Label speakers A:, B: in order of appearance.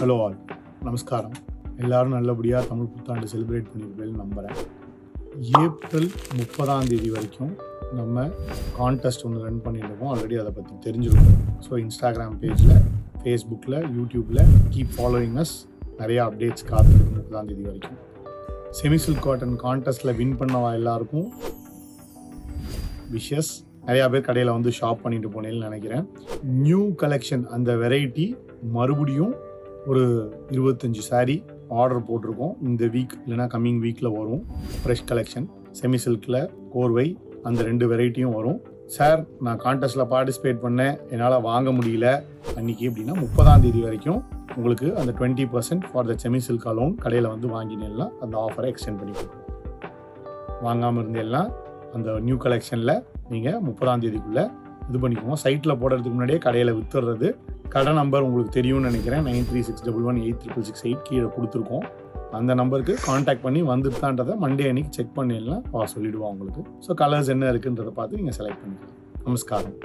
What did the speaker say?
A: Hello all, நமஸ்காரம். எல்லோரும் நல்லபடியாக தமிழ் புத்தாண்டு செலிப்ரேட் பண்ணியிருப்பேன்னு நம்புகிறேன். ஏப்ரல் 30 வரைக்கும் நம்ம கான்டெஸ்ட் ஒன்று ரன் பண்ணியிருக்கோம். ஆல்ரெடி அதை பற்றி தெரிஞ்சிருக்கோம். ஸோ இன்ஸ்டாகிராம் பேஜில், ஃபேஸ்புக்கில், யூடியூப்பில் கீப் ஃபாலோயிங் அஸ். நிறையா அப்டேட்ஸ் காத்திருக்கு 30 வரைக்கும். செமி சில்க் காட்டன் கான்டெஸ்ட்டில் வின் பண்ணவா எல்லாருக்கும் விஷஸ். நிறையா பேர் கடையில் வந்து ஷாப் பண்ணிட்டு போனேன்னு நினைக்கிறேன். நியூ கலெக்ஷன், அந்த வெரைட்டி மறுபடியும் ஒரு 25 saree ஆர்டர் போட்டிருக்கோம். இந்த வீக் இல்லைனா கம்மிங் வீக்கில் வரும். ஃப்ரெஷ் கலெக்ஷன் செமி சில்கில் கோர்வை, அந்த 2 வெரைட்டியும் வரும். சார், நான் கான்டெஸ்ட்டில் பார்ட்டிசிபேட் பண்ணேன், என்னால் வாங்க முடியல அன்றைக்கி அப்படின்னா 30 வரைக்கும் உங்களுக்கு அந்த 20% for the semi silk alone கடையில் வந்து வாங்கினேன்னா அந்த ஆஃபரை எக்ஸ்டெண்ட் பண்ணி கொடுப்போம். வாங்காமல் இருந்தேன்னா அந்த நியூ கலெக்ஷனில் நீங்கள் 30 இது பண்ணிக்கோங்க. சைட்டில் போடுறதுக்கு முன்னாடியே கடையில் வித்துடுறது. கடை நம்பர் உங்களுக்கு தெரியும்னு நினைக்கிறேன். 9361186668 கீழே கொடுத்துருக்கோம். அந்த நம்பருக்கு காண்டாக்ட் பண்ணி வந்துட்டான்றதை மண்டே அன்னைக்கு செக் பண்ணிடலாம். சொல்லிவிடுவோம் உங்களுக்கு. ஸோ கலர்ஸ் என்ன இருக்குன்றதை பார்த்து நீங்கள் செலக்ட் பண்ணிக்கலாம். நமஸ்காரம்.